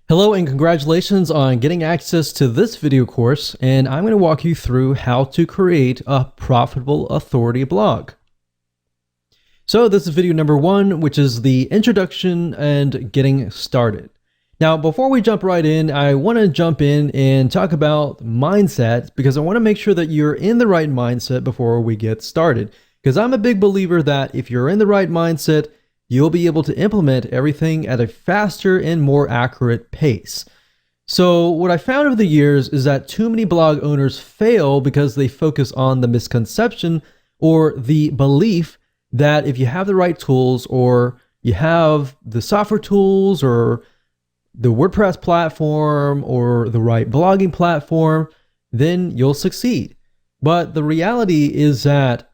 Hello and congratulations on getting access to this video course, and I'm going to walk you through how to create a profitable authority blog. So this is video number 1, which is the introduction and getting started. Now, before we jump right in, I want to jump in and talk about mindset because I want to make sure that you're in the right mindset before we get started. Because I'm a big believer that if you're in the right mindset, you'll be able to implement everything at a faster and more accurate pace. So what I found over the years is that too many blog owners fail because they focus on the misconception or the belief that if you have the right tools or you have the software tools or the WordPress platform or the right blogging platform, then you'll succeed. But the reality is that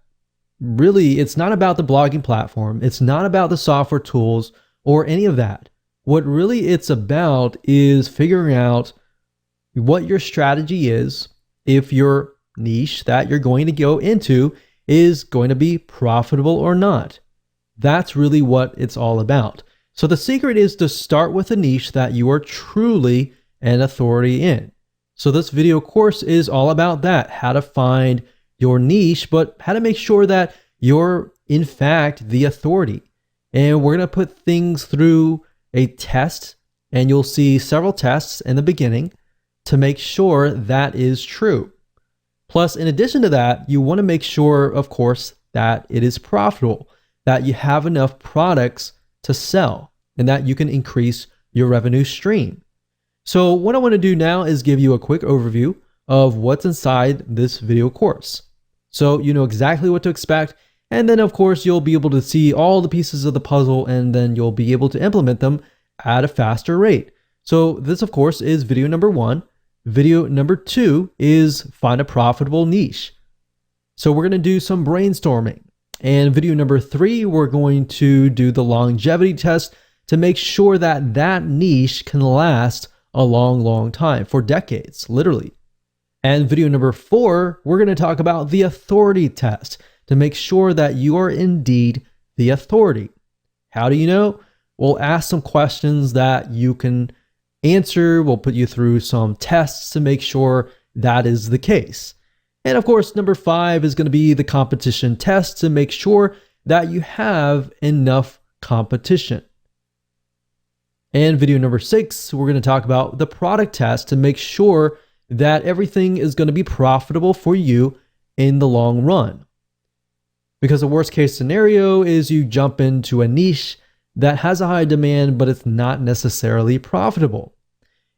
really, it's not about the blogging platform. It's not about the software tools or any of that. What really it's about is figuring out what your strategy is, if your niche that you're going to go into is going to be profitable or not. That's really what it's all about. So the secret is to start with a niche that you are truly an authority in. So this video course is all about that, how to find your niche, but how to make sure that you're in fact the authority. And we're going to put things through a test, and you'll see several tests in the beginning to make sure that is true. Plus, in addition to that, you want to make sure, of course, that it is profitable, that you have enough products to sell, and that you can increase your revenue stream. So what I want to do now is give you a quick overview of what's inside this video course. So you know exactly what to expect, and then of course you'll be able to see all the pieces of the puzzle, and then you'll be able to implement them at a faster rate. So this of course is video number 1. Video number 2 is find a profitable niche. So we're going to do some brainstorming. And video number 3, we're going to do the longevity test to make sure that that niche can last a long time, for decades, literally. And video number 4, we're going to talk about the authority test to make sure that you are indeed the authority. How do you know? We'll ask some questions that you can answer. We'll put you through some tests to make sure that is the case. And of course, number 5 is going to be the competition test to make sure that you have enough competition. And video number 6, we're going to talk about the product test to make sure that everything is going to be profitable for you in the long run. Because the worst case scenario is you jump into a niche that has a high demand, but it's not necessarily profitable.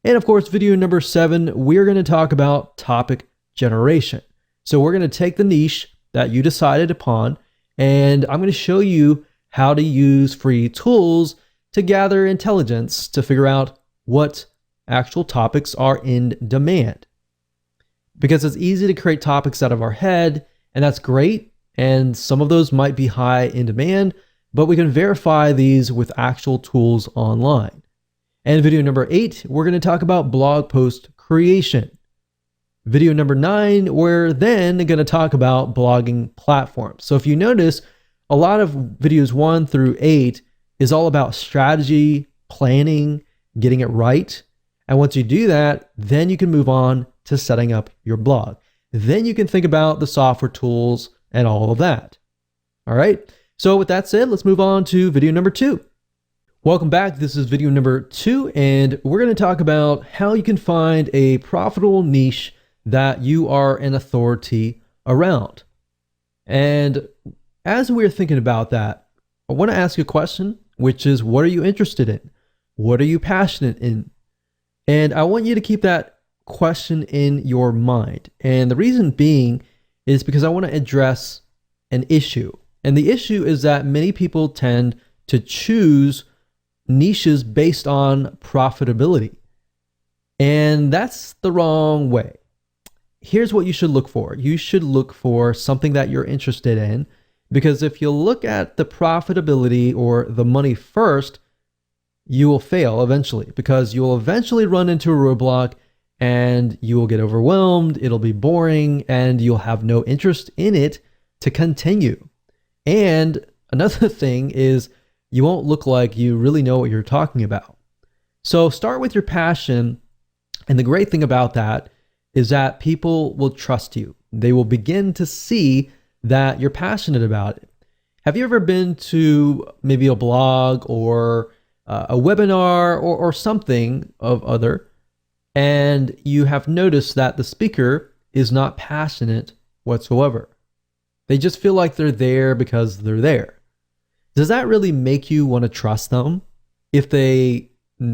And of course, video number 7, we're going to talk about topic generation. So we're going to take the niche that you decided upon, and I'm going to show you how to use free tools to gather intelligence to figure out what actual topics are in demand. Because it's easy to create topics out of our head, and that's great. And some of those might be high in demand, but we can verify these with actual tools online. And video number 8, we're going to talk about blog post creation. Video number 9, we're then going to talk about blogging platforms. So if you notice, a lot of videos 1 through 8 is all about strategy, planning, getting it right. And once you do that, then you can move on to setting up your blog. Then you can think about the software tools and all of that. All right. So with that said, let's move on to video number 2. Welcome back. This is video number 2, and we're going to talk about how you can find a profitable niche that you are an authority around. And as we're thinking about that, I want to ask you a question, which is, what are you interested in? What are you passionate in? And I want you to keep that question in your mind. And the reason being is because I want to address an issue. And the issue is that many people tend to choose niches based on profitability. And that's the wrong way. Here's what you should look for. You should look for something that you're interested in, because if you look at the profitability or the money first, you will fail eventually, because you will eventually run into a roadblock and you will get overwhelmed, it'll be boring, and you'll have no interest in it to continue. And another thing is you won't look like you really know what you're talking about. So start with your passion. And the great thing about that is that people will trust you. They will begin to see that you're passionate about it. Have you ever been to maybe a blog or a webinar or something of other, and you have noticed that the speaker is not passionate whatsoever? They just feel like they're there because they're there. Does that really make you want to trust them? If they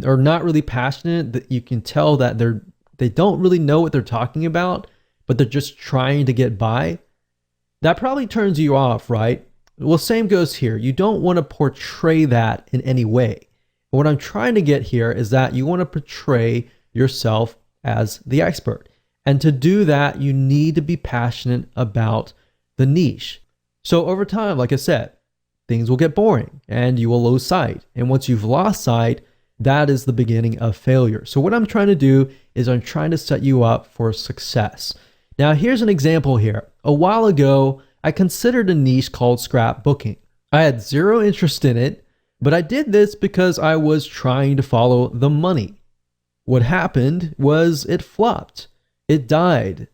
are not really passionate, that you can tell that they don't really know what they're talking about, but they're just trying to get by. That probably turns you off, right? Well, same goes here. You don't want to portray that in any way. What I'm trying to get here is that you want to portray yourself as the expert. And to do that, you need to be passionate about the niche. So over time, like I said, things will get boring and you will lose sight. And once you've lost sight, that is the beginning of failure. So what I'm trying to do is I'm trying to set you up for success. Now, here's an example here. A while ago, I considered a niche called scrapbooking. I had zero interest in it, but I did this because I was trying to follow the money. What happened was it flopped. It died.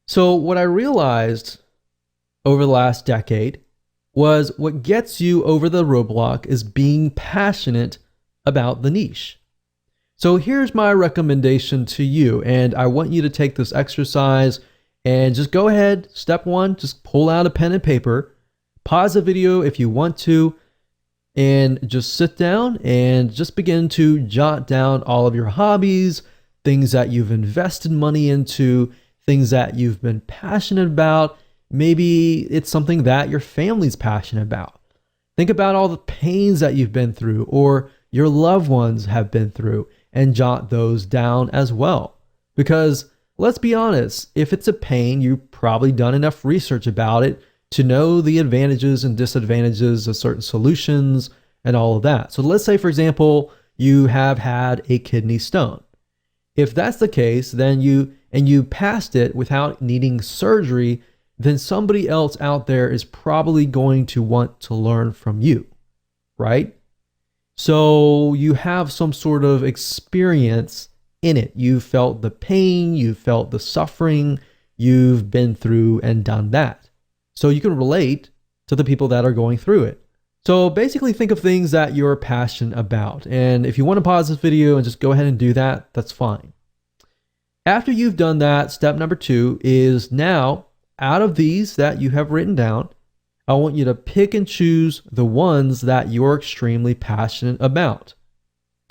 So what I realized over the last decade was what gets you over the roadblock is being passionate about the niche. So here's my recommendation to you, and I want you to take this exercise and just go ahead. Step one, just pull out a pen and paper, pause the video if you want to, and just sit down and just begin to jot down all of your hobbies, things that you've invested money into, things that you've been passionate about. Maybe it's something that your family's passionate about. Think about all the pains that you've been through or your loved ones have been through, and jot those down as well. Because let's be honest, if it's a pain, you've probably done enough research about it to know the advantages and disadvantages of certain solutions and all of that. So let's say, for example, you have had a kidney stone. If that's the case, then you passed it without needing surgery, then somebody else out there is probably going to want to learn from you, right? So you have some sort of experience in it. You felt the pain, you felt the suffering, you've been through and done that. So you can relate to the people that are going through it. So basically think of things that you're passionate about. And if you want to pause this video and just go ahead and do that, that's fine. After you've done that, step number 2 is now, out of these that you have written down, I want you to pick and choose the ones that you're extremely passionate about.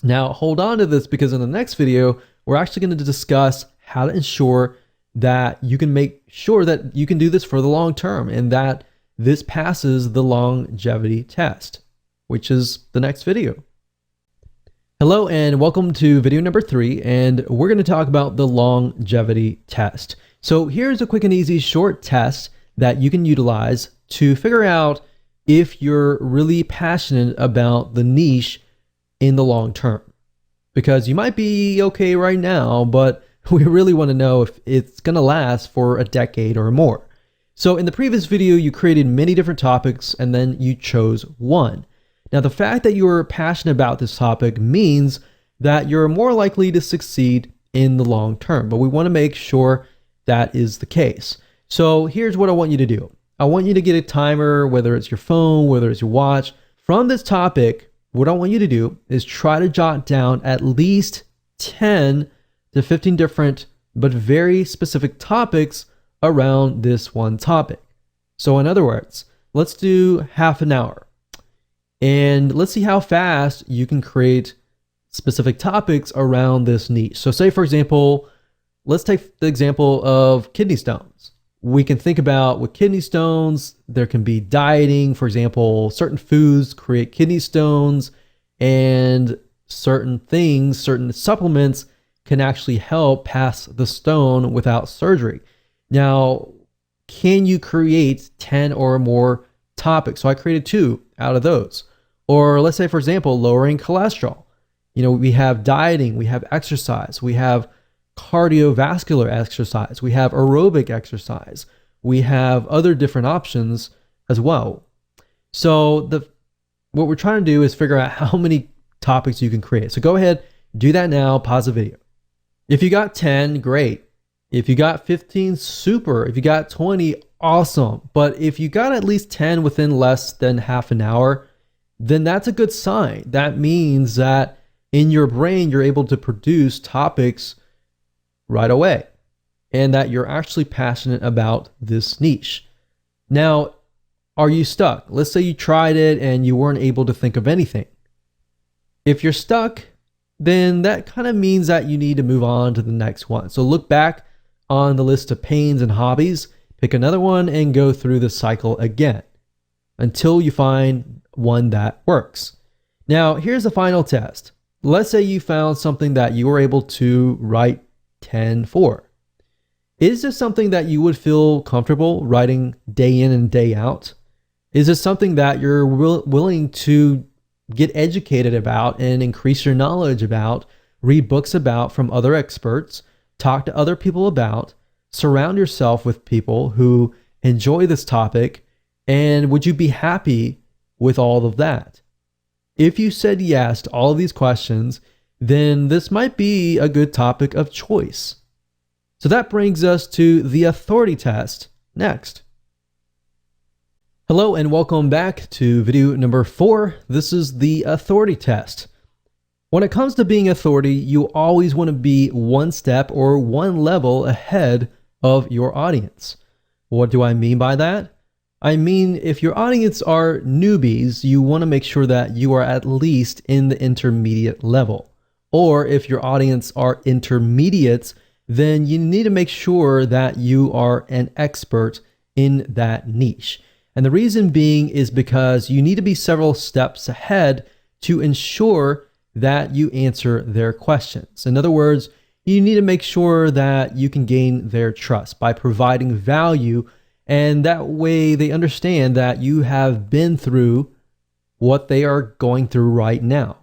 Now, hold on to this because in the next video, we're actually going to discuss how to ensure that you can make sure that you can do this for the long term and that this passes the longevity test, which is the next video. Hello and welcome to video number 3, and we're going to talk about the longevity test. So here's a quick and easy short test that you can utilize to figure out if you're really passionate about the niche in the long term. Because you might be okay right now, but we really want to know if it's going to last for a decade or more. So in the previous video, you created many different topics and then you chose one. Now, the fact that you're passionate about this topic means that you're more likely to succeed in the long term, but we want to make sure that is the case. So here's what I want you to do. I want you to get a timer, whether it's your phone, whether it's your watch. From this topic, what I want you to do is try to jot down at least 10 to 15 different but very specific topics around this one topic. So in other words, let's do half an hour and let's see how fast you can create specific topics around this niche. So say, for example, let's take the example of kidney stones. We can think about with kidney stones, there can be dieting. For example, certain foods create kidney stones, and certain things, certain supplements can actually help pass the stone without surgery. Now, can you create 10 or more topics? So I created 2 out of those. Or let's say, for example, lowering cholesterol. We have dieting, we have exercise, we have cardiovascular exercise, we have aerobic exercise, we have other different options as well. So what we're trying to do is figure out how many topics you can create. So go ahead Do that now, pause the video. If you got 10, great. If you got 15, super. If you got 20, awesome. But if you got at least 10 within less than half an hour, then that's a good sign. That means that in your brain, you're able to produce topics right away and that you're actually passionate about this niche. Now, are you stuck? Let's say you tried it and you weren't able to think of anything. If you're stuck, then that kind of means that you need to move on to the next one. So look back on the list of pains and hobbies, pick another one and go through the cycle again until you find one that works. Now, here's the final test. Let's say you found something that you were able to write 10 for. Is this something that you would feel comfortable writing day in and day out? Is this something that you're willing to get educated about and increase your knowledge about, read books about from other experts, talk to other people about, surround yourself with people who enjoy this topic, and would you be happy with all of that? If you said yes to all of these questions, then this might be a good topic of choice. So that brings us to the authority test next. Hello and welcome back to video number 4. This is the authority test. When it comes to being authority, you always want to be one step or one level ahead of your audience. What do I mean by that? I mean, if your audience are newbies, you want to make sure that you are at least in the intermediate level. Or if your audience are intermediates, then you need to make sure that you are an expert in that niche. And the reason being is because you need to be several steps ahead to ensure that you answer their questions. In other words, you need to make sure that you can gain their trust by providing value, and that way they understand that you have been through what they are going through right now.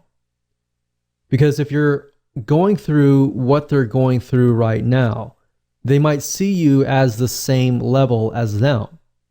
Because if you're going through what they're going through right now, they might see you as the same level as them.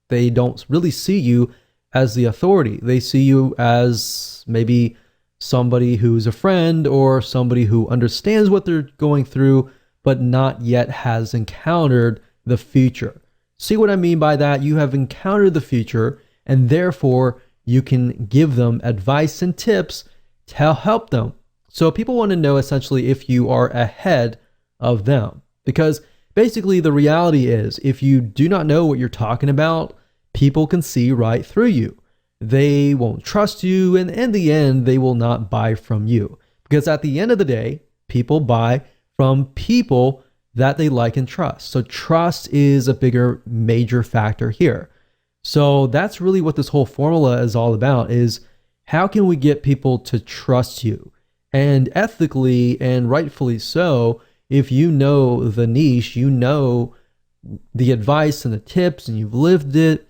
They don't really see you as the authority. They see you as maybe somebody who's a friend or somebody who understands what they're going through, but not yet has encountered the future. See what I mean by that? You have encountered the future, and therefore you can give them advice and tips to help them. So people want to know essentially if you are ahead of them, because basically the reality is if you do not know what you're talking about, people can see right through you. They won't trust you, and in the end, they will not buy from you. Because at the end of the day, people buy from people that they like and trust. So trust is a bigger, major factor here. So that's really what this whole formula is all about, is how can we get people to trust you? And ethically and rightfully so, if you know the niche, you know the advice and the tips, and you've lived it,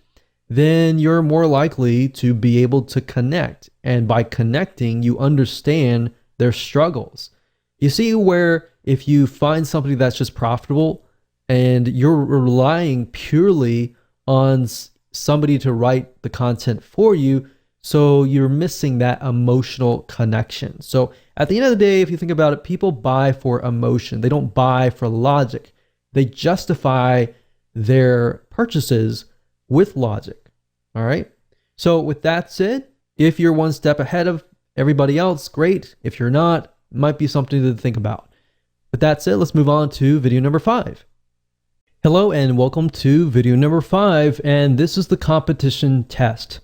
then you're more likely to be able to connect. And by connecting, you understand their struggles. You see where if you find somebody that's just profitable and you're relying purely on somebody to write the content for you, so you're missing that emotional connection. So at the end of the day, if you think about it, people buy for emotion. They don't buy for logic. They justify their purchases with logic. All right. So with that said, if you're one step ahead of everybody else, great. If you're not, it might be something to think about. With that said, let's move on to video number 5. Hello and welcome to video number 5, and this is the competition test.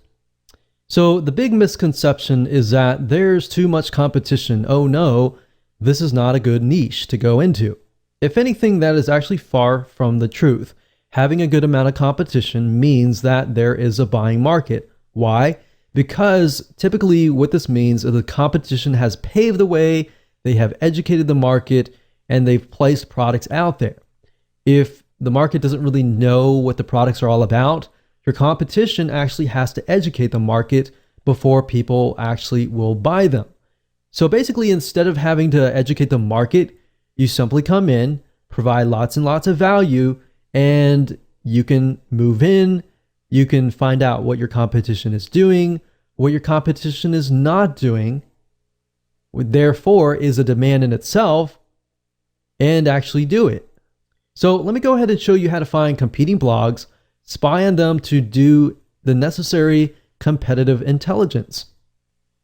So the big misconception is that there's too much competition. Oh no, this is not a good niche to go into. If anything, that is actually far from the truth. Having a good amount of competition means that there is a buying market. Why? Because typically what this means is the competition has paved the way, they have educated the market, and they've placed products out there. If the market doesn't really know what the products are all about, your competition actually has to educate the market before people actually will buy them. So basically, instead of having to educate the market, you simply come in, provide lots and lots of value, and you can move in, you can find out what your competition is doing, what your competition is not doing, therefore is a demand in itself, and actually do it. So let me go ahead and show you how to find competing blogs, spy on them to do the necessary competitive intelligence.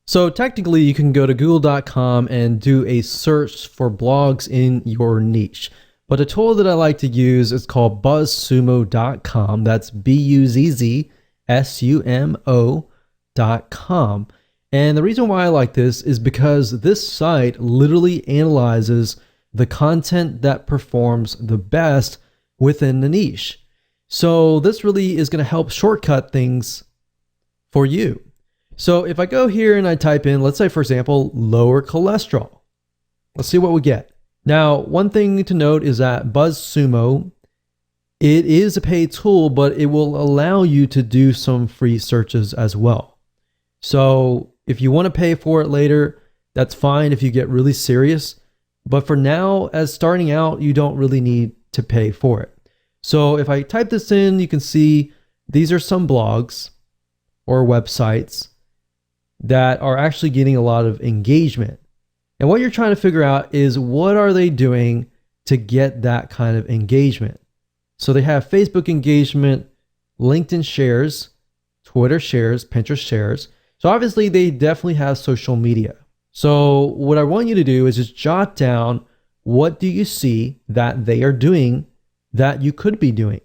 So technically you can go to google.com and do a search for blogs in your niche. But a tool that I like to use is called buzzsumo.com. That's buzzsumo.com. And the reason why I like this is because this site literally analyzes the content that performs the best within the niche. So this really is going to help shortcut things for you. So if I go here and I type in, let's say for example, lower cholesterol, let's see what we get. Now, one thing to note is that BuzzSumo, it is a paid tool, but it will allow you to do some free searches as well. So if you want to pay for it later, that's fine if you get really serious. But for now, as starting out, you don't really need to pay for it. So if I type this in, you can see these are some blogs or websites that are actually getting a lot of engagement. And what you're trying to figure out is what are they doing to get that kind of engagement? So they have Facebook engagement, LinkedIn shares, Twitter shares, Pinterest shares. So obviously they definitely have social media. So what I want you to do is just jot down what do you see that they are doing that you could be doing.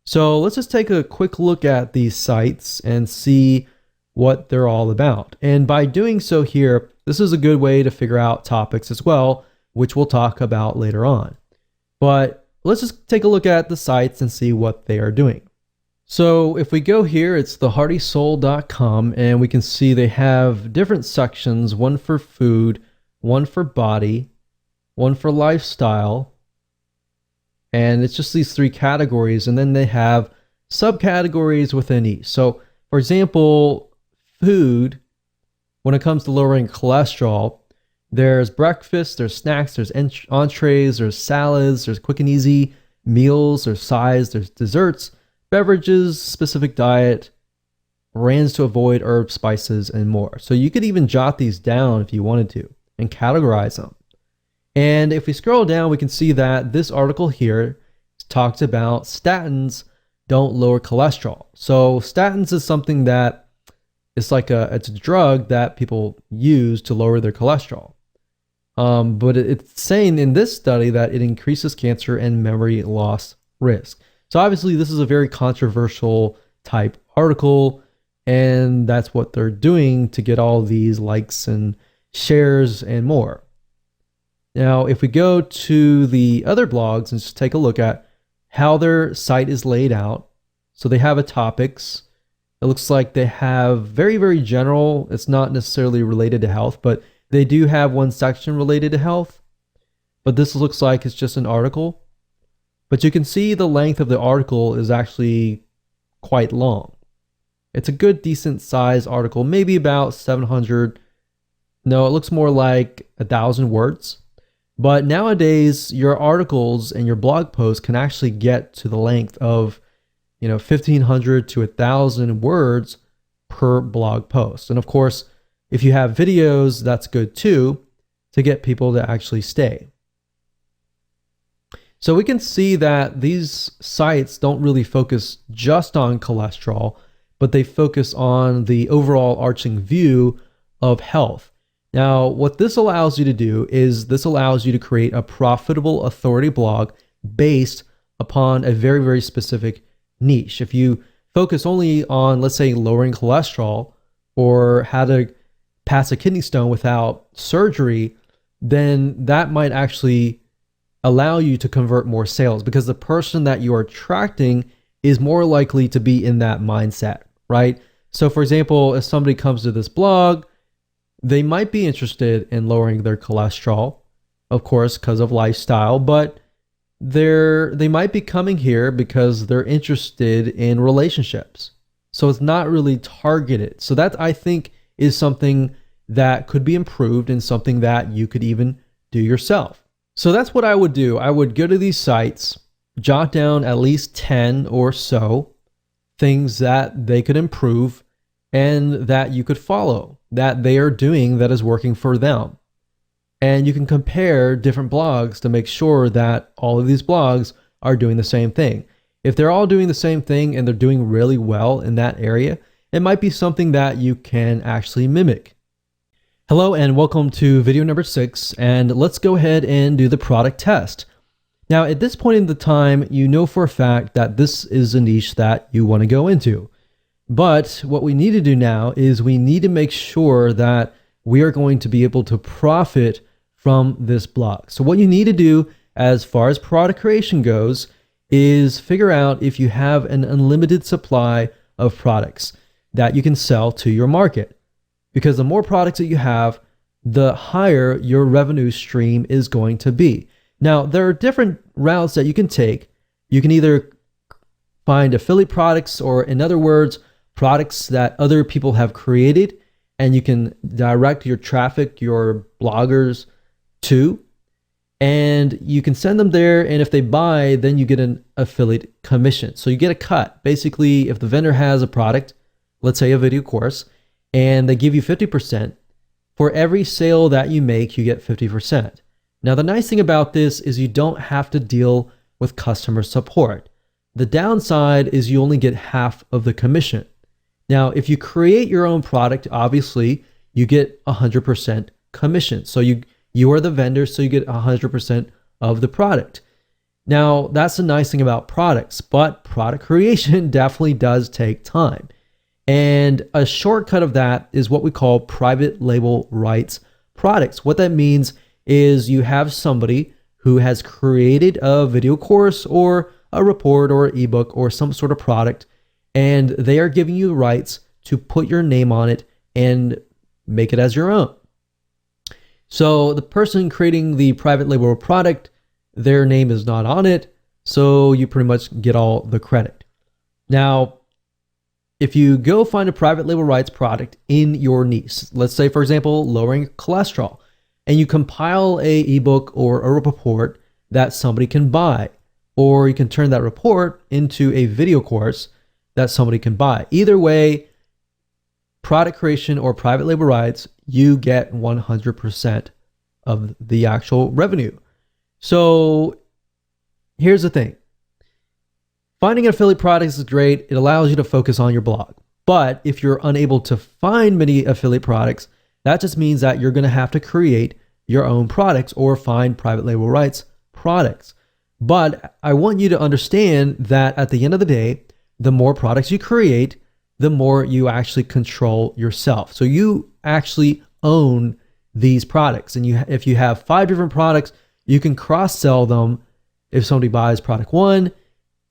So let's just take a quick look at these sites and see what they're all about. And by doing so here, this is a good way to figure out topics as well, which we'll talk about later on. But let's just take a look at the sites and see what they are doing. So if we go here, it's theheartysoul.com, and we can see they have different sections, one for food, one for body, one for lifestyle, and it's just these three categories, and then they have subcategories within each. So for example, food, when it comes to lowering cholesterol, there's breakfast, there's snacks, there's entrees, there's salads, there's quick and easy meals, there's sides, there's desserts, beverages, specific diet, brands to avoid, herbs, spices, and more. So you could even jot these down if you wanted to and categorize them. And if we scroll down, we can see that this article here talks about statins don't lower cholesterol. So statins is something that it's a drug that people use to lower their cholesterol. But it's saying in this study that it increases cancer and memory loss risk. So obviously this is a very controversial type article, and that's what they're doing to get all these likes and shares and more. Now, if we go to the other blogs and just take a look at how their site is laid out. So they have a topics. It looks like they have very, very general. It's not necessarily related to health, but they do have one section related to health. But this looks like it's just an article. But you can see the length of the article is actually quite long. It's a good, decent size article, maybe about 700. No, it looks more like 1,000 words. But nowadays, your articles and your blog posts can actually get to the length of 1,500 to 1,000 words per blog post. And of course, if you have videos, that's good too, to get people to actually stay. So we can see that these sites don't really focus just on cholesterol, but they focus on the overall arching view of health. Now, what this allows you to do is this allows you to create a profitable authority blog based upon a very, very specific niche. If you focus only on, let's say, lowering cholesterol or how to pass a kidney stone without surgery, then that might actually allow you to convert more sales because the person that you are attracting is more likely to be in that mindset, right? So for example, if somebody comes to this blog, they might be interested in lowering their cholesterol, of course, because of lifestyle, but they might be coming here because they're interested in relationships. So it's not really targeted. So that, I think, is something that could be improved and something that you could even do yourself. So that's what I would do. I would go to these sites, jot down at least 10 or so things that they could improve and that you could follow, that they are doing that is working for them. And you can compare different blogs to make sure that all of these blogs are doing the same thing. If they're all doing the same thing and they're doing really well in that area, it might be something that you can actually mimic. Hello and welcome to video number 6, and let's go ahead and do the product test. Now, at this point in the time, you know for a fact that this is a niche that you want to go into. But what we need to do now is we need to make sure that we are going to be able to profit from this blog. So what you need to do as far as product creation goes is figure out if you have an unlimited supply of products that you can sell to your market. Because the more products that you have, the higher your revenue stream is going to be. Now, there are different routes that you can take. You can either find affiliate products, or in other words, products that other people have created, and you can direct your traffic, your bloggers to, and you can send them there, and if they buy, then you get an affiliate commission. So you get a cut. Basically, if the vendor has a product, let's say a video course, and they give you 50%, for every sale that you make, you get 50%. Now, the nice thing about this is you don't have to deal with customer support. The downside is you only get half of the commission. Now, if you create your own product, obviously you get 100% commission. So you are the vendor, so you get 100% of the product. Now, that's the nice thing about products, but product creation definitely does take time. And a shortcut of that is what we call private label rights products. What that means is you have somebody who has created a video course or a report or an ebook or some sort of product, and they are giving you rights to put your name on it and make it as your own. So the person creating the private label product, their name is not on it, so you pretty much get all the credit. Now, if you go find a private label rights product in your niche, let's say, for example, lowering cholesterol, and you compile a ebook or a report that somebody can buy, or you can turn that report into a video course that somebody can buy. Either way, product creation or private label rights, you get 100% of the actual revenue. So here's the thing. Finding affiliate products is great. It allows you to focus on your blog. But if you're unable to find many affiliate products, that just means that you're going to have to create your own products or find private label rights products. But I want you to understand that at the end of the day, the more products you create, the more you actually control yourself. So you actually own these products. And if you have 5 different products, you can cross-sell them. If somebody buys product 1,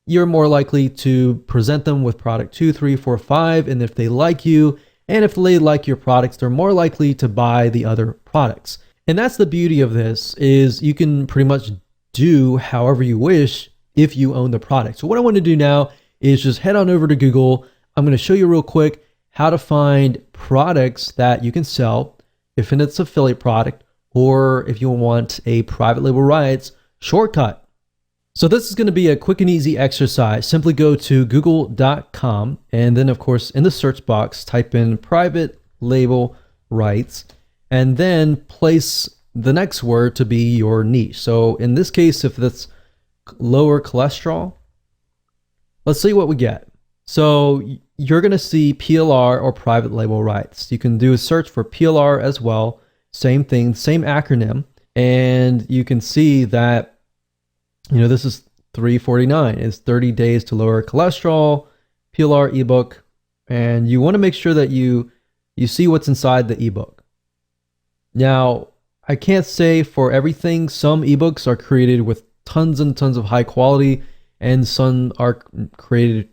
you're more likely to present them with product 2, 3, 4, 5. And if they like you, and if they like your products, they're more likely to buy the other products. And that's the beauty of this, is you can pretty much do however you wish if you own the product. So what I want to do now is just head on over to Google. I'm going to show you real quick how to find products that you can sell if it's an affiliate product, or if you want a private label rights shortcut. So this is going to be a quick and easy exercise. Simply go to google.com, and then of course in the search box type in private label rights, and then place the next word to be your niche. So in this case, if that's lower cholesterol, let's see what we get. So you're going to see PLR or private label rights. You can do a search for PLR as well. Same thing, same acronym. And you can see that, this is $3.49. It's 30 days to lower cholesterol, PLR ebook. And you want to make sure that you see what's inside the ebook. Now, I can't say for everything. Some ebooks are created with tons and tons of high quality, and some are created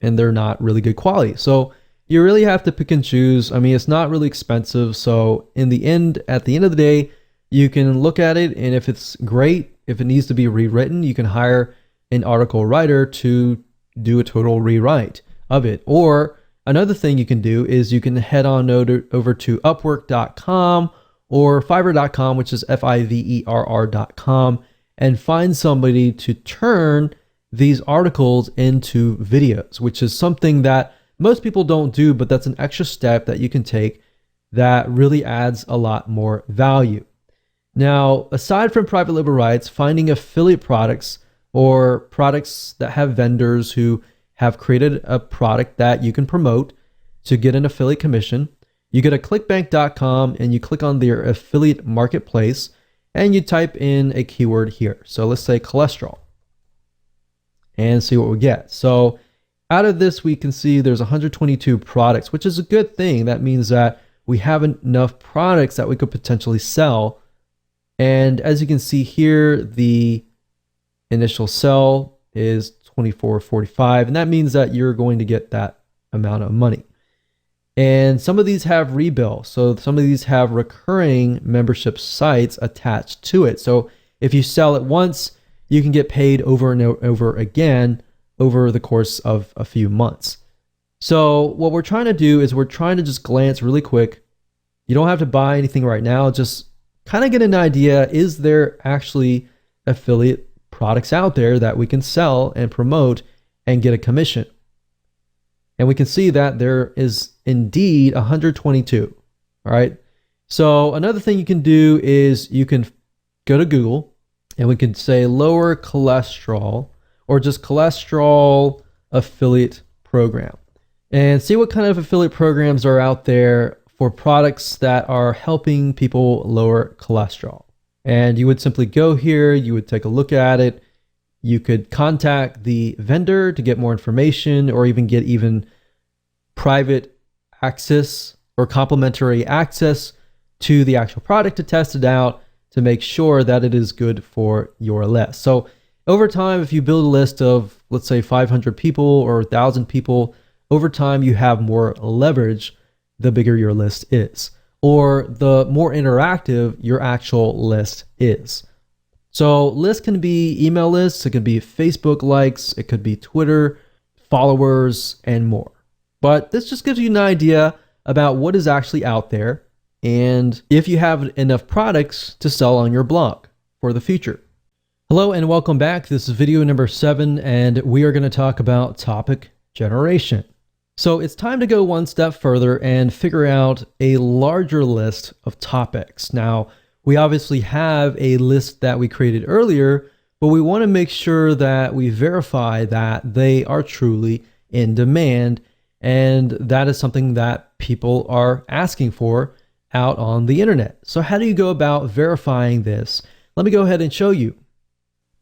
and they're not really good quality. So you really have to pick and choose. I mean, it's not really expensive. So at the end of the day, you can look at it, and if it's great, if it needs to be rewritten, you can hire an article writer to do a total rewrite of it. Or another thing you can do is you can head on over to Upwork.com or Fiverr.com, which is Fiverr.com, and find somebody to turn these articles into videos, which is something that most people don't do, but that's an extra step that you can take that really adds a lot more value. Now, aside from private label rights, finding affiliate products or products that have vendors who have created a product that you can promote to get an affiliate commission, you go to clickbank.com and you click on their affiliate marketplace and you type in a keyword here. So let's say cholesterol and see what we get. So out of this, we can see there's 122 products, which is a good thing. That means that we have enough products that we could potentially sell. And as you can see here, the initial sell is $24.45, and that means that you're going to get that amount of money. And some of these have rebill. So some of these have recurring membership sites attached to it. So if you sell it once, you can get paid over and over again over the course of a few months. So what we're trying to do is we're trying to just glance really quick. You don't have to buy anything right now. Just kind of get an idea. Is there actually affiliate products out there that we can sell and promote and get a commission? And we can see that there is indeed 122. All right. So another thing you can do is you can go to Google and we can say lower cholesterol or just cholesterol affiliate program and see what kind of affiliate programs are out there for products that are helping people lower cholesterol. And you would simply go here, you would take a look at it. You could contact the vendor to get more information or even get private access or complimentary access to the actual product to test it out to make sure that it is good for your list. So over time, if you build a list of, let's say 500 people or 1,000 people, over time you have more leverage the bigger your list is, or the more interactive your actual list is. So lists can be email lists, it could be Facebook likes, it could be Twitter followers, and more. But this just gives you an idea about what is actually out there and if you have enough products to sell on your blog for the future. Hello and welcome back. This is video number 7 and we are going to talk about topic generation. So it's time to go one step further and figure out a larger list of topics. Now, we obviously have a list that we created earlier, but we want to make sure that we verify that they are truly in demand. And that is something that people are asking for out on the internet. So how do you go about verifying this? Let me go ahead and show you.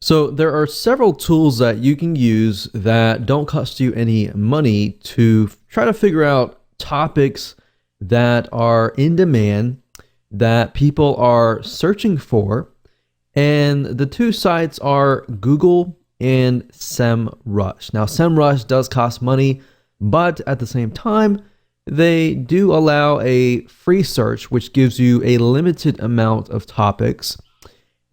So there are several tools that you can use that don't cost you any money to try to figure out topics that are in demand, that people are searching for. And the two sites are Google and SEMrush. Now, SEMrush does cost money, but at the same time, they do allow a free search, which gives you a limited amount of topics.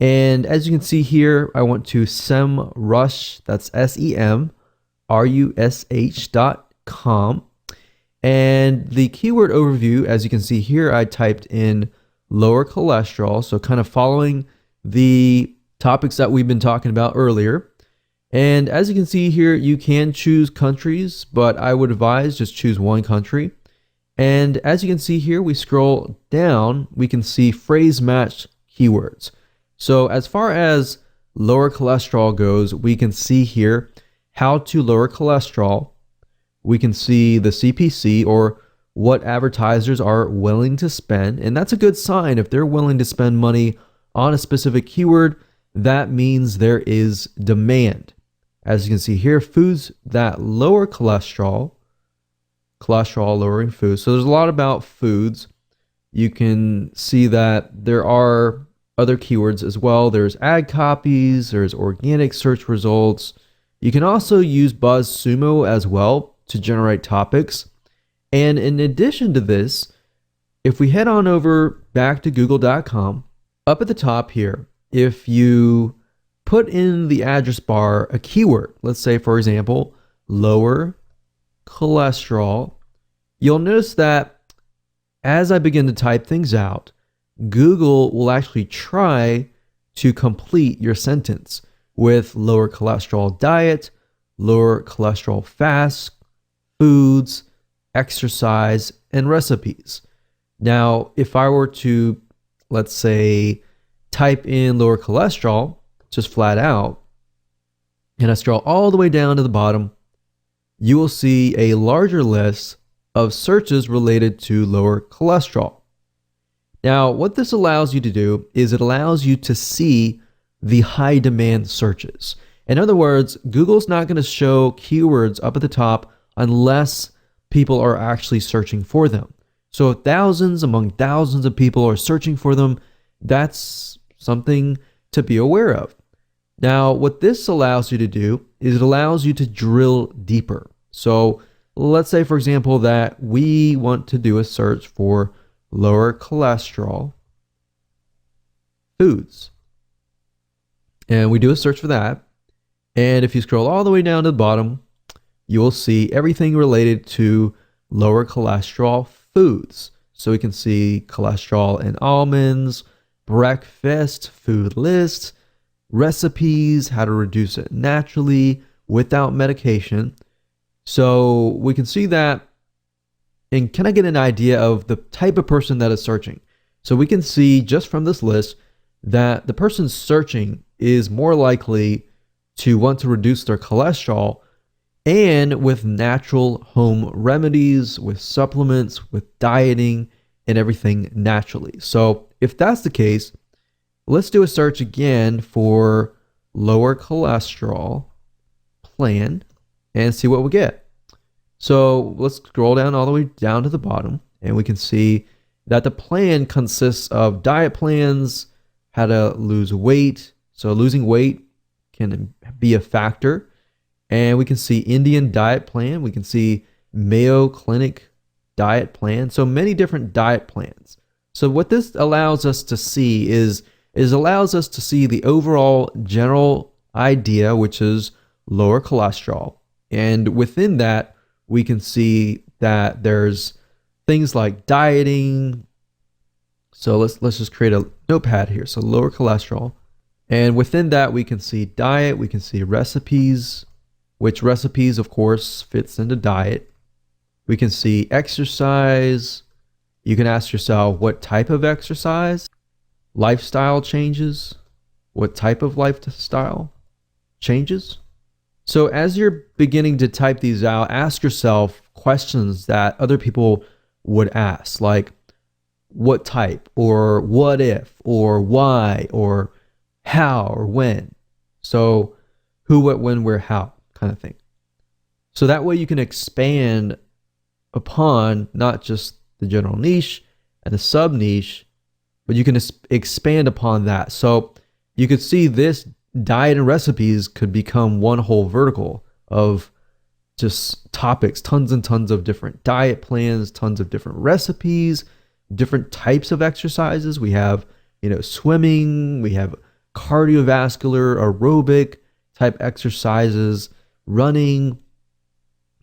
And as you can see here, I went to SEMrush, that's SEMrush.com. And the keyword overview, as you can see here, I typed in lower cholesterol. So kind of following the topics that we've been talking about earlier. And as you can see here, you can choose countries, but I would advise just choose one country. And as you can see here, we scroll down, we can see phrase match keywords. So as far as lower cholesterol goes, we can see here how to lower cholesterol. We can see the CPC or what advertisers are willing to spend. And that's a good sign. If they're willing to spend money on a specific keyword, that means there is demand. As you can see here, foods that lower cholesterol lowering foods. So there's a lot about foods. You can see that there are other keywords as well. There's ad copies, there's organic search results. You can also use BuzzSumo as well to generate topics. And in addition to this, if we head on over back to google.com, up at the top here, if you put in the address bar a keyword, let's say, for example, lower cholesterol, you'll notice that as I begin to type things out, Google will actually try to complete your sentence with lower cholesterol diet, lower cholesterol fast, foods, exercise, and recipes. Now, if I were to, let's say, type in lower cholesterol, just flat out, and I scroll all the way down to the bottom, you will see a larger list of searches related to lower cholesterol. Now, what this allows you to do is it allows you to see the high demand searches. In other words, Google's not going to show keywords up at the top unless people are actually searching for them. So if thousands among thousands of people are searching for them, that's something to be aware of. Now, what this allows you to do is it allows you to drill deeper. So let's say, for example, that we want to do a search for lower cholesterol foods. And we do a search for that. And if you scroll all the way down to the bottom, you will see everything related to lower cholesterol foods. So we can see cholesterol in almonds, breakfast, food lists, recipes, how to reduce it naturally without medication. So we can see that and can I get an idea of the type of person that is searching? So we can see just from this list that the person searching is more likely to want to reduce their cholesterol and with natural home remedies, with supplements, with dieting, and everything naturally. So if that's the case, let's do a search again for lower cholesterol plan and see what we get. So let's scroll down all the way down to the bottom and we can see that the plan consists of diet plans, how to lose weight. So losing weight can be a factor. And we can see Indian diet plan. We can see Mayo Clinic diet plan. So many different diet plans. So what this allows us to see is allows us to see the overall general idea, which is lower cholesterol. And within that, we can see that there's things like dieting. So let's just create a notepad here. So lower cholesterol. And within that, we can see diet. We can see recipes, which recipes, of course, fits into diet. We can see exercise. You can ask yourself what type of exercise, lifestyle changes, what type of lifestyle changes. So as you're beginning to type these out, ask yourself questions that other people would ask, like what type, or what if, or why, or how, or when. So who, what, when, where, how kind of thing. So that way you can expand upon not just the general niche and the sub niche, but you can expand upon that. So you could see this diet and recipes could become one whole vertical of just topics, tons and tons of different diet plans, tons of different recipes, different types of exercises. We have, swimming, we have cardiovascular, aerobic type exercises, running,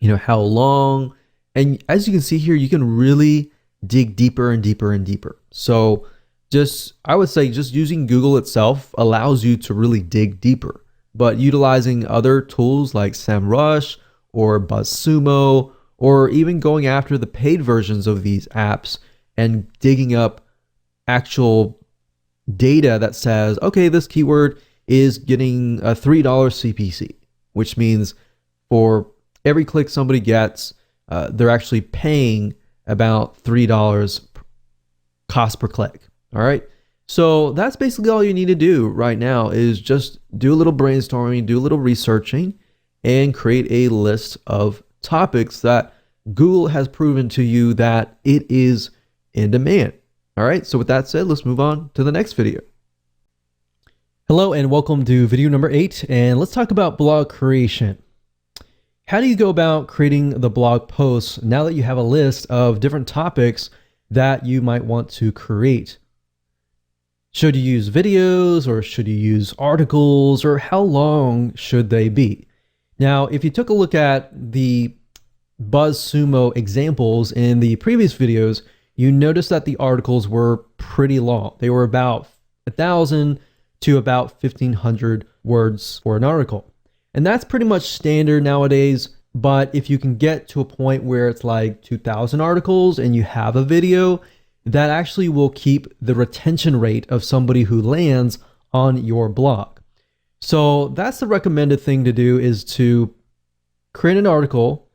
how long. And as you can see here, you can really dig deeper and deeper and deeper. So I would say just using Google itself allows you to really dig deeper, but utilizing other tools like SEMrush or BuzzSumo, or even going after the paid versions of these apps and digging up actual data that says, okay, this keyword is getting a $3 CPC, which means for every click somebody gets, they're actually paying about $3 cost per click. All right. So that's basically all you need to do right now is just do a little brainstorming, do a little researching, and create a list of topics that Google has proven to you that it is in demand. All right. So with that said, let's move on to the next video. Hello and welcome to video number 8. And let's talk about blog creation. How do you go about creating the blog posts now that you have a list of different topics that you might want to create? Should you use videos or should you use articles, or how long should they be? Now, if you took a look at the BuzzSumo examples in the previous videos, you notice that the articles were pretty long. They were about 1,000 to about 1,500 words for an article. And that's pretty much standard nowadays. But if you can get to a point where it's like 2,000 articles and you have a video, that actually will keep the retention rate of somebody who lands on your blog. So that's the recommended thing to do, is to create an article,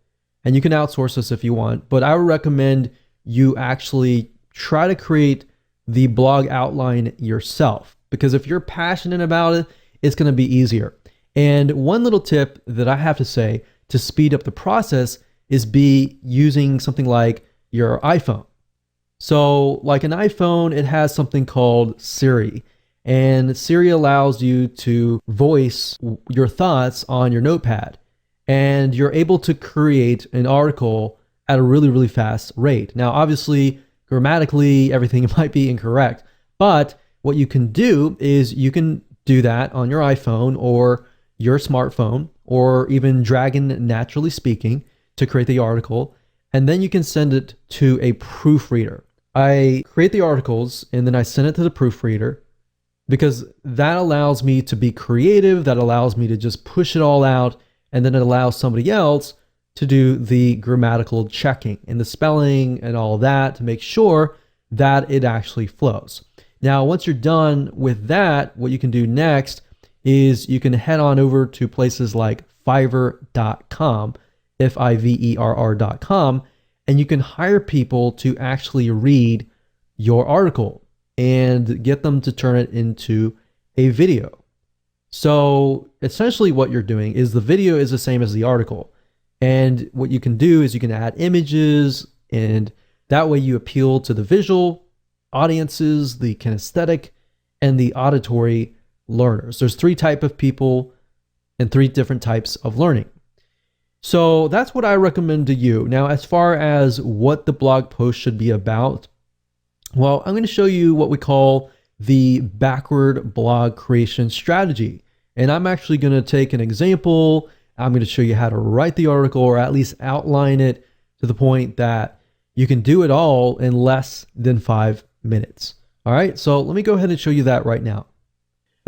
and you can outsource this if you want, but I would recommend you actually try to create the blog outline yourself, because if you're passionate about it, it's going to be easier. And one little tip that I have to say to speed up the process is be using something like your iPhone. So like an iPhone, it has something called Siri, and Siri allows you to voice your thoughts on your notepad, and you're able to create an article at a really, really fast rate. Now, obviously, grammatically, everything might be incorrect, but what you can do is you can do that on your iPhone or your smartphone, or even Dragon Naturally Speaking, to create the article, and then you can send it to a proofreader. I create the articles and then I send it to the proofreader, because that allows me to be creative, that allows me to just push it all out, and then it allows somebody else to do the grammatical checking and the spelling and all that to make sure that it actually flows. Now, once you're done with that, what you can do next is you can head on over to places like Fiverr.com, Fiverr.com, and you can hire people to actually read your article and get them to turn it into a video. So essentially what you're doing is the video is the same as the article. And what you can do is you can add images, and that way you appeal to the visual audiences, the kinesthetic, and the auditory learners. There's 3 types of people and 3 different types of learning. So that's what I recommend to you. Now, as far as what the blog post should be about, well, I'm going to show you what we call the backward blog creation strategy. And I'm actually going to take an example. I'm going to show you how to write the article, or at least outline it to the point that you can do it all in less than 5 minutes. All right, so let me go ahead and show you that right now.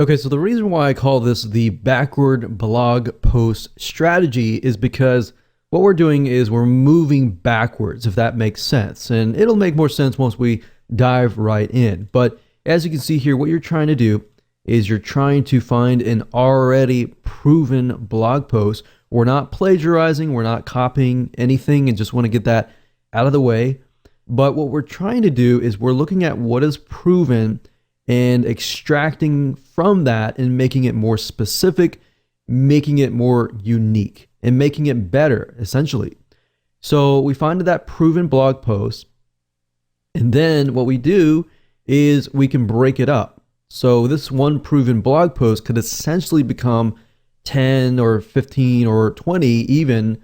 Okay, so the reason why I call this the backward blog post strategy is because what we're doing is we're moving backwards, if that makes sense. And it'll make more sense once we dive right in. But as you can see here, what you're trying to do is you're trying to find an already proven blog post. We're not plagiarizing, we're not copying anything, and just want to get that out of the way. But what we're trying to do is we're looking at what is proven and extracting from that and making it more specific, making it more unique, and making it better, essentially. So we find that proven blog post, and then what we do is we can break it up. So this one proven blog post could essentially become 10 or 15 or 20 even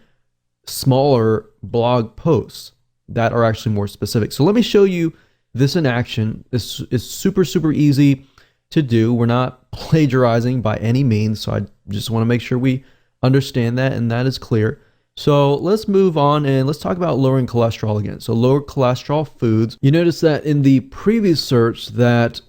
smaller blog posts that are actually more specific. So let me show you this in action. This is super, super easy to do. We're not plagiarizing by any means, so I just want to make sure we understand that, and that is clear. So let's move on and let's talk about lowering cholesterol again. So lower cholesterol foods. You notice that in the previous search that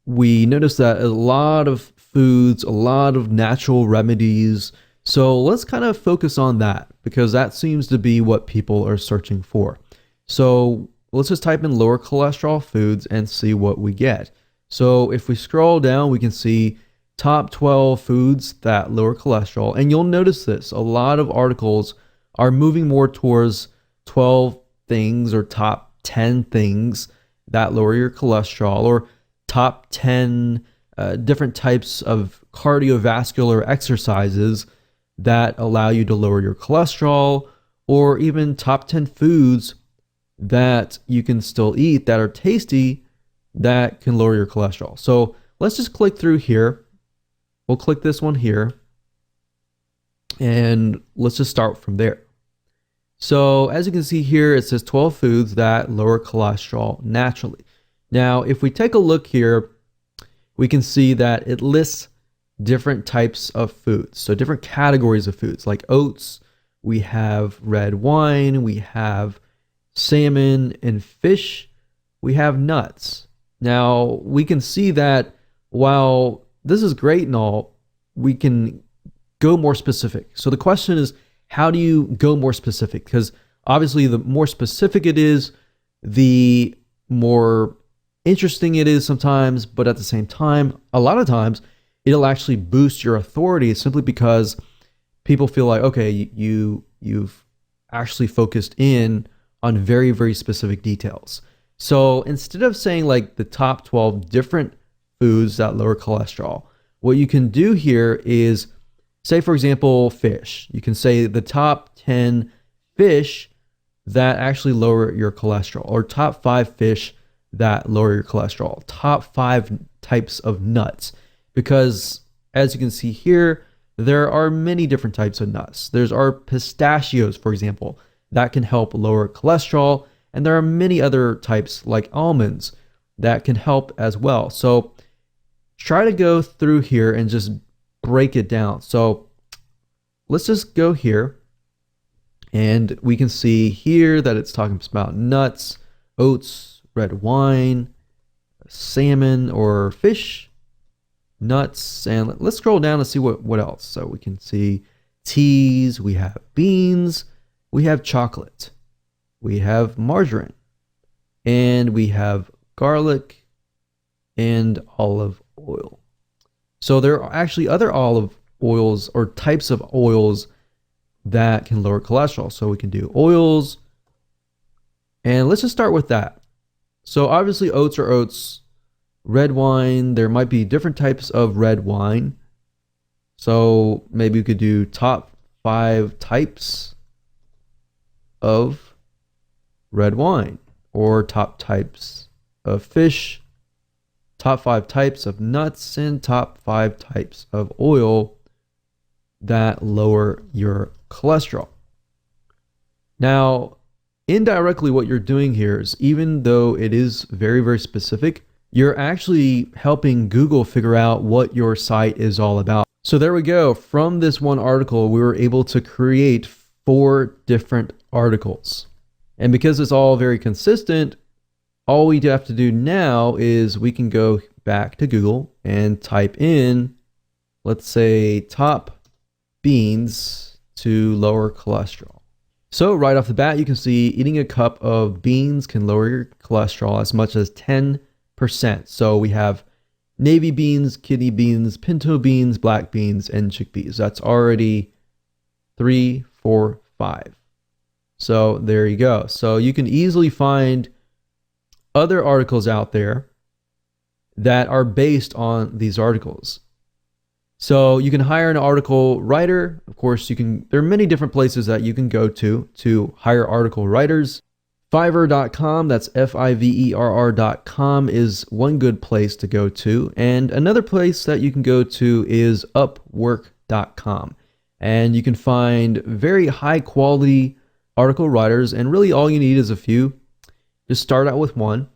we noticed that a lot of foods, a lot of natural remedies. So let's kind of focus on that, because that seems to be what people are searching for. So let's just type in lower cholesterol foods and see what we get. So if we scroll down, we can see top 12 foods that lower cholesterol. And you'll notice this, a lot of articles are moving more towards 12 things or top 10 things that lower your cholesterol, or top 10 different types of cardiovascular exercises that allow you to lower your cholesterol, or even top 10 foods that you can still eat that are tasty that can lower your cholesterol. So let's just click through here. We'll click this one here, and let's just start from there. So as you can see here, it says 12 foods that lower cholesterol naturally. Now, if we take a look here, we can see that it lists different types of foods. So different categories of foods, like oats, we have red wine, we have salmon and fish, we have nuts. Now, we can see that while this is great and all, we can go more specific. So the question is, how do you go more specific? Because obviously the more specific it is, the more interesting it is sometimes, but at the same time, a lot of times it'll actually boost your authority simply because people feel like, okay, you've actually focused in on very, very specific details. So instead of saying like the top 12 different foods that lower cholesterol, what you can do here is say, for example, fish. You can say the top 10 fish that actually lower your cholesterol, or top 5 fish that lower your cholesterol, top 5 types of nuts. Because as you can see here, there are many different types of nuts. There's our pistachios, for example, that can help lower cholesterol. And there are many other types like almonds that can help as well. So try to go through here and just break it down. So let's just go here and we can see here that it's talking about nuts, oats, red wine, salmon or fish, nuts, and let's scroll down and see what else. So we can see teas, we have beans, we have chocolate, we have margarine, and we have garlic and olive oil. So there are actually other olive oils or types of oils that can lower cholesterol. So we can do oils, and let's just start with that. So obviously oats are oats. Red wine, there might be different types of red wine. So maybe we could do top 5 types of red wine, or top types of fish, top 5 types of nuts, and top 5 types of oil that lower your cholesterol. Now, indirectly, what you're doing here is, even though it is very, very specific, you're actually helping Google figure out what your site is all about. So there we go. From this one article, we were able to create 4 different articles. And because it's all very consistent, all we have to do now is we can go back to Google and type in, let's say, top beans to lower cholesterol. So right off the bat, you can see eating a cup of beans can lower your cholesterol as much as 10%. So we have navy beans, kidney beans, pinto beans, black beans, and chickpeas. That's already 3, 4, 5. So there you go. So you can easily find other articles out there that are based on these articles. So you can hire an article writer. Of course, there are many different places that you can go to hire article writers. Fiverr.com, that's Fiverr.com, is one good place to go to. And another place that you can go to is Upwork.com. And you can find very high quality article writers, and really all you need is a few. Just start out with one.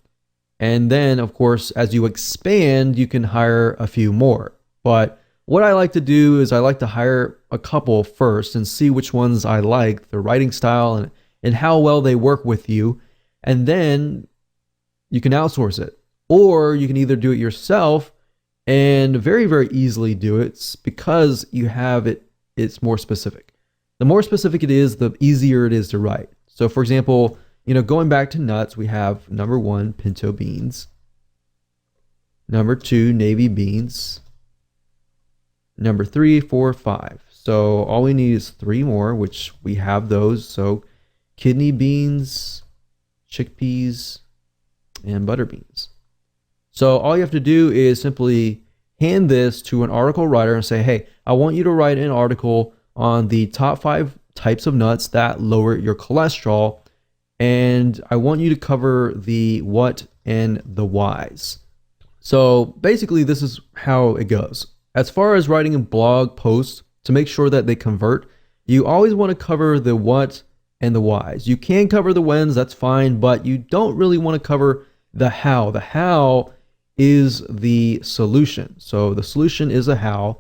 And then, of course, as you expand, you can hire a few more. But what I like to do is I like to hire a couple first and see which ones I like, their writing style, and how well they work with you. And then you can outsource it. Or you can either do it yourself and very, very easily do it because you have it. It's more specific. The more specific it is, the easier it is to write. So for example, going back to nuts, we have number 1, pinto beans. Number 2, navy beans. Number 3, 4, 5. So all we need is 3 more, which we have those. So kidney beans, chickpeas, and butter beans. So all you have to do is simply hand this to an article writer and say, hey, I want you to write an article on the top 5 types of nuts that lower your cholesterol. And I want you to cover the what and the whys. So basically, this is how it goes. As far as writing a blog post, to make sure that they convert, you always want to cover the what and the whys. You can cover the whens, that's fine, but you don't really want to cover the how. The how is the solution. So the solution is a how,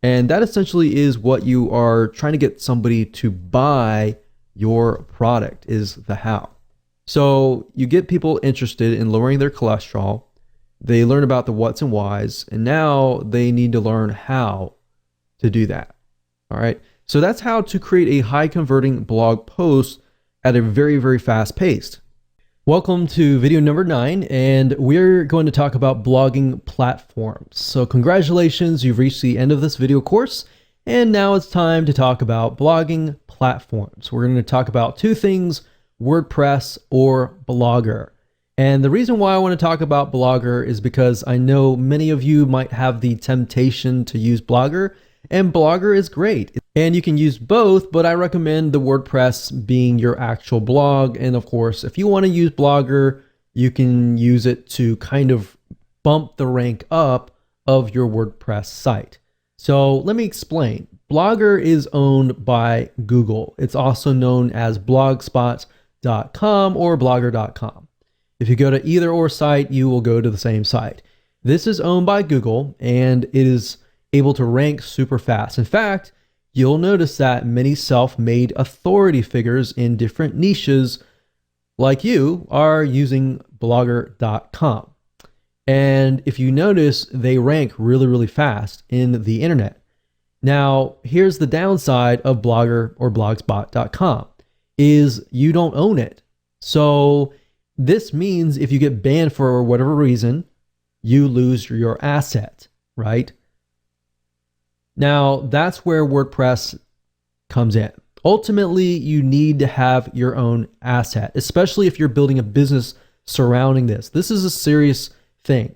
and that essentially is what you are trying to get somebody to buy your product, is the how. So you get people interested in lowering their cholesterol. They learn about the what's and whys, and now they need to learn how to do that. All right. So that's how to create a high converting blog post at a very, very fast pace. Welcome to video number 9, and we're going to talk about blogging platforms. So congratulations, you've reached the end of this video course, and now it's time to talk about blogging platforms. We're going to talk about two things, WordPress or Blogger. And the reason why I want to talk about Blogger is because I know many of you might have the temptation to use Blogger, and Blogger is great. And you can use both, but I recommend the WordPress being your actual blog. And of course, if you want to use Blogger, you can use it to kind of bump the rank up of your WordPress site. So let me explain. Blogger is owned by Google. It's also known as blogspot.com or blogger.com. If you go to either or site, you will go to the same site. This is owned by Google, and it is able to rank super fast. In fact, you'll notice that many self-made authority figures in different niches like you are using blogger.com. And if you notice, they rank really, really fast in the internet. Now, here's the downside of Blogger or blogspot.com is you don't own it. So this means if you get banned for whatever reason, you lose your asset, right? Now, that's where WordPress comes in. Ultimately, you need to have your own asset, especially if you're building a business surrounding this. This is a serious thing.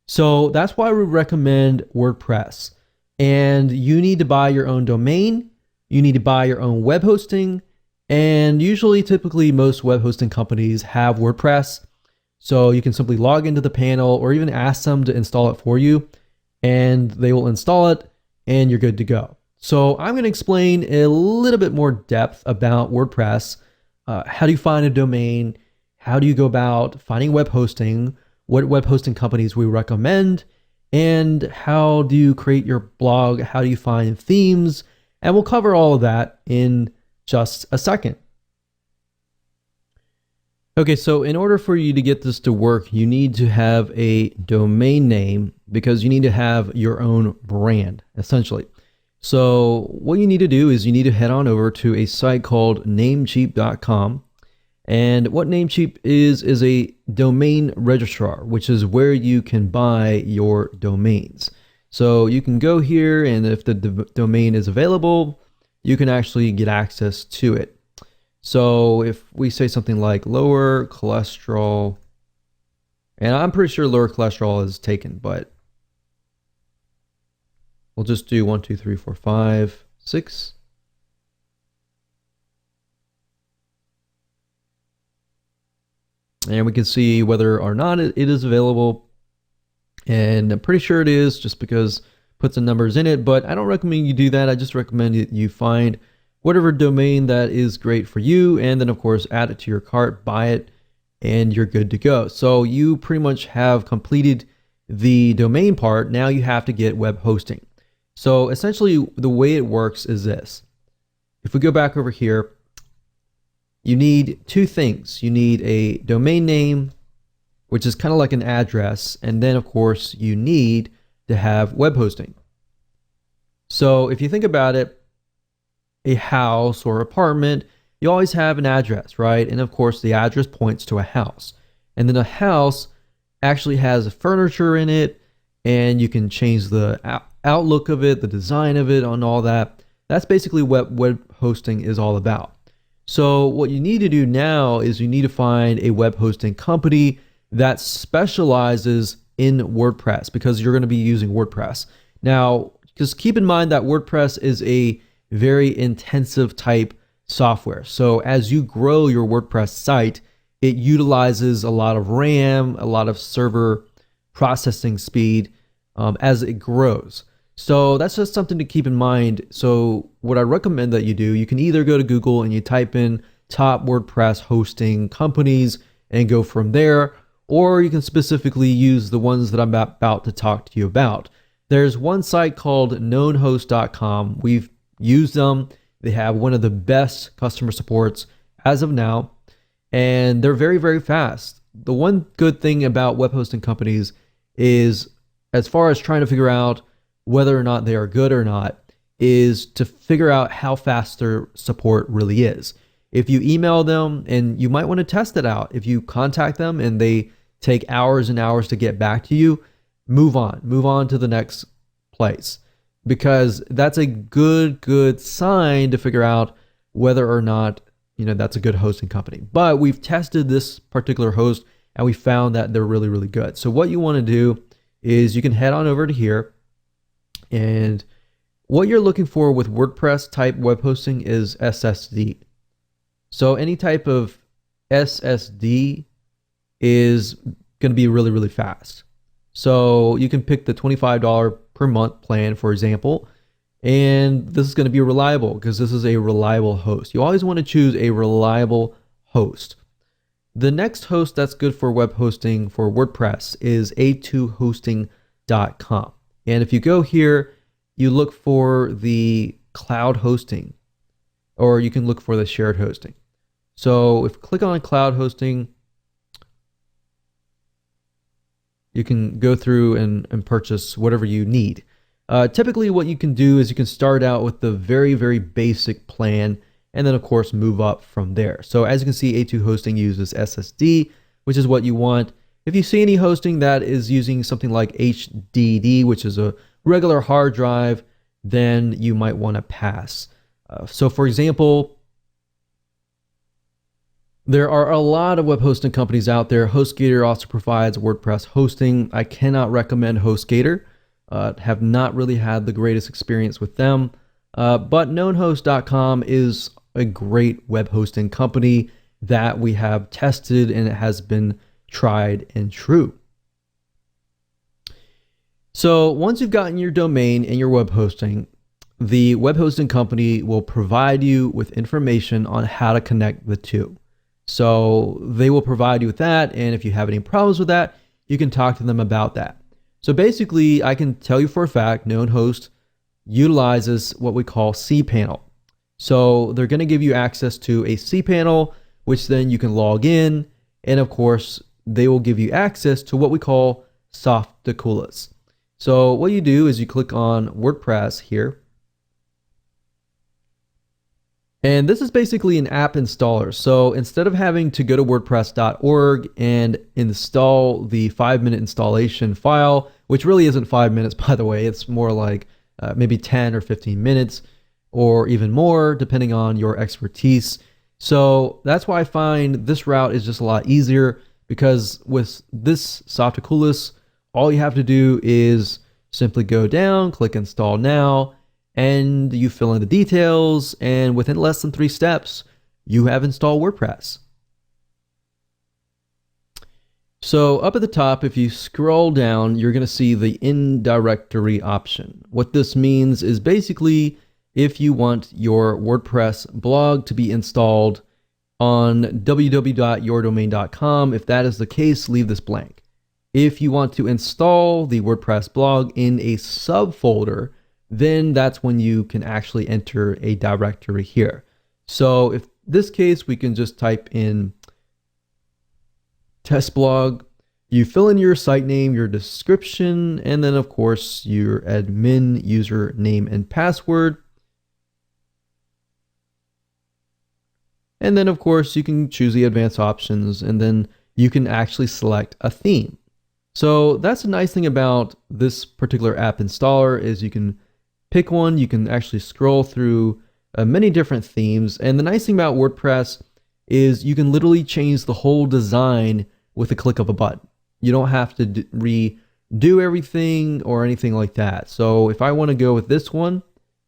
So that's why we recommend WordPress. And you need to buy your own domain. You need to buy your own web hosting. And usually, typically, most web hosting companies have WordPress. So you can simply log into the panel or even ask them to install it for you, and they will install it, and you're good to go. So I'm going to explain a little bit more depth about WordPress. How do you find a domain? How do you go about finding web hosting? What web hosting companies we recommend? And how do you create your blog? How do you find themes? And we'll cover all of that in just a second. Okay, so in order for you to get this to work, you need to have a domain name because you need to have your own brand, essentially. So what you need to do is you need to head on over to a site called Namecheap.com. And what Namecheap is a domain registrar, which is where you can buy your domains. So you can go here, and if the domain is available, you can actually get access to it. So if we say something like lower cholesterol, and I'm pretty sure lower cholesterol is taken, but we'll just do 1, 2, 3, 4, 5, 6. And we can see whether or not it is available. And I'm pretty sure it is just because put some numbers in it, but I don't recommend you do that. I just recommend you find whatever domain that is great for you, and then of course add it to your cart, buy it, and you're good to go. So you pretty much have completed the domain part. Now you have to get web hosting. So essentially the way it works is this. If we go back over here, you need two things. You need a domain name, which is kind of like an address, and then of course you need to have web hosting. So if you think about it, a house or apartment, you always have an address, right? And of course the address points to a house. And then a house actually has furniture in it, and you can change the outlook of it, the design of it, and all that. That's basically what web hosting is all about. So what you need to do now is you need to find a web hosting company that specializes in WordPress, because you're going to be using WordPress. Now, just keep in mind that WordPress is a very intensive type software. So as you grow your WordPress site, it utilizes a lot of RAM, a lot of server processing speed as it grows. So that's just something to keep in mind. So what I recommend that you do, you can either go to Google and you type in top WordPress hosting companies and go from there, or you can specifically use the ones that I'm about to talk to you about. There's one site called knownhost.com. We've used them. They have one of the best customer supports as of now, and they're very, very fast. The one good thing about web hosting companies is, as far as trying to figure out whether or not they are good or not, is to figure out how fast their support really is. if you email them, and you might want to test it out, if you contact them and they take hours and hours to get back to you, move on to the next place, because that's a good sign to figure out whether or not, that's a good hosting company. But we've tested this particular host and we found that they're really good. So what you want to do is you can head on over to here, and what you're looking for with WordPress type web hosting is SSD. So any type of SSD is going to be really fast. So you can pick the $25 per month plan, for example, and this is going to be reliable because this is a reliable host. You always want to choose a reliable host. The next host that's good for web hosting for WordPress is a2hosting.com. And if you go here, you look for the cloud hosting, or you can look for the shared hosting. So if you click on cloud hosting, you can go through and purchase whatever you need. Typically what you can do is you can start out with the very basic plan, and then of course move up from there. So as you can see, A2 hosting uses SSD, which is what you want. If you see any hosting that is using something like HDD, which is a regular hard drive, then you might want to pass. So for example, there are a lot of web hosting companies out there. HostGator also provides WordPress hosting. I cannot recommend HostGator. Have not really had the greatest experience with them. But KnownHost.com is a great web hosting company that we have tested, and it has been tried and true. So once you've gotten your domain and your web hosting, the web hosting company will provide you with information on how to connect the two. So they will provide you with that, and if you have any problems with that, you can talk to them about that. So basically, I can tell you for a fact, KnownHost utilizes what we call cPanel. So they're going to give you access to a cPanel, which then you can log in, and of course, they will give you access to what we call Softaculous. So what you do is you click on WordPress here. And this is basically an app installer. So instead of having to go to WordPress.org and install the 5-minute installation file, which really isn't 5 minutes, by the way, it's more like maybe 10 or 15 minutes or even more, depending on your expertise. So that's why I find this route is just a lot easier, because with this Softaculous, all you have to do is simply go down, click install now, and you fill in the details, and within less than 3 steps, you have installed WordPress. So up at the top, if you scroll down, you're going to see the in directory option. What this means is basically if you want your WordPress blog to be installed on www.yourdomain.com, if that is the case, leave this blank. If you want to install the WordPress blog in a subfolder, then that's when you can actually enter a directory here. So if this case, we can just type in test blog, you fill in your site name, your description, and then of course your admin username and password. And then of course you can choose the advanced options, and then you can actually select a theme. So that's a nice thing about this particular app installer is you can pick one, you can actually scroll through many different themes. And the nice thing about WordPress is you can literally change the whole design with a click of a button. You don't have to redo everything or anything like that. So if I want to go with this one,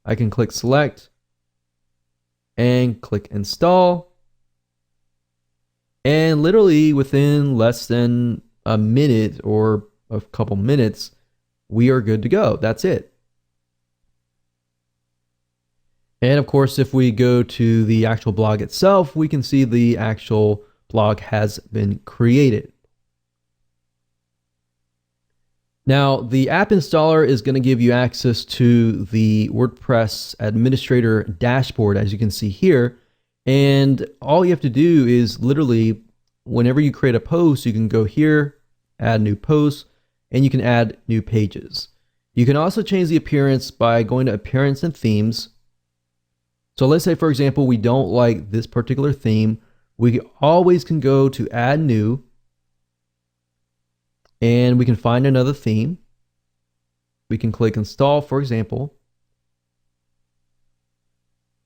I can click select and click install. And literally within less than a minute or a couple minutes, we are good to go. That's it. And of course, if we go to the actual blog itself, we can see the actual blog has been created. Now, the app installer is going to give you access to the WordPress administrator dashboard, as you can see here. And all you have to do is literally, whenever you create a post, you can go here, add new posts, and you can add new pages. You can also change the appearance by going to appearance and themes. So let's say, for example, we don't like this particular theme. We always can go to add new, and we can find another theme. We can click install, for example,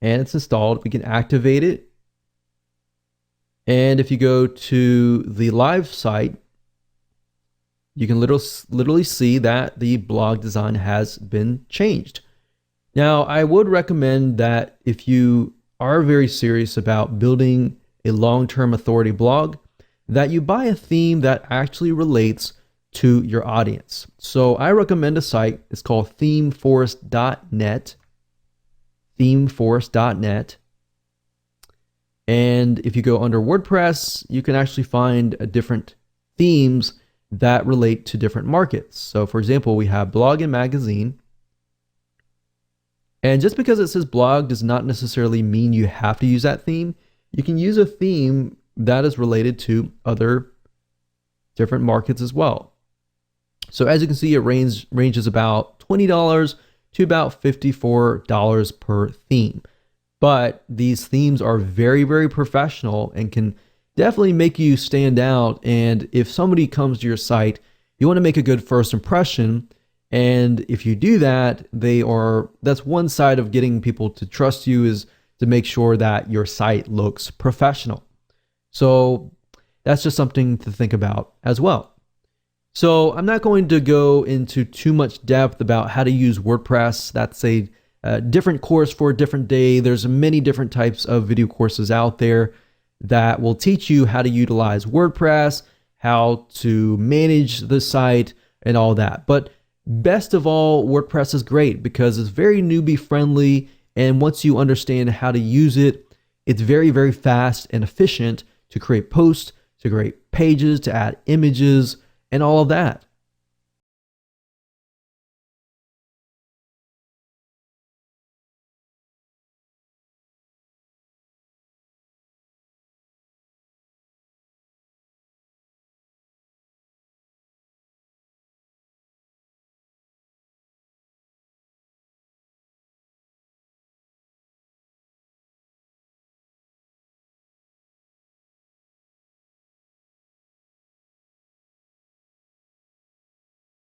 and it's installed. We can activate it. And if you go to the live site, you can literally see that the blog design has been changed. Now, I would recommend that if you are very serious about building a long-term authority blog, that you buy a theme that actually relates to your audience. So I recommend a site. It's called themeforest.net. Themeforest.net. And if you go under WordPress, you can actually find different themes that relate to different markets. So for example, we have blog and magazine. And just because it says blog does not necessarily mean you have to use that theme. You can use a theme that is related to other different markets as well. So as you can see, it ranges about $20 to about $54 per theme. But these themes are very, very professional and can definitely make you stand out. And if somebody comes to your site, you want to make a good first impression. And if you do that, that's one side of getting people to trust you, is to make sure that your site looks professional. So that's just something to think about as well. So I'm not going to go into too much depth about how to use WordPress. That's a different course for a different day. There's many different types of video courses out there that will teach you how to utilize WordPress, how to manage the site, and all that. But best of all, WordPress is great because it's very newbie friendly. And once you understand how to use it, it's very, very fast and efficient to create posts, to create pages, to add images, and all of that.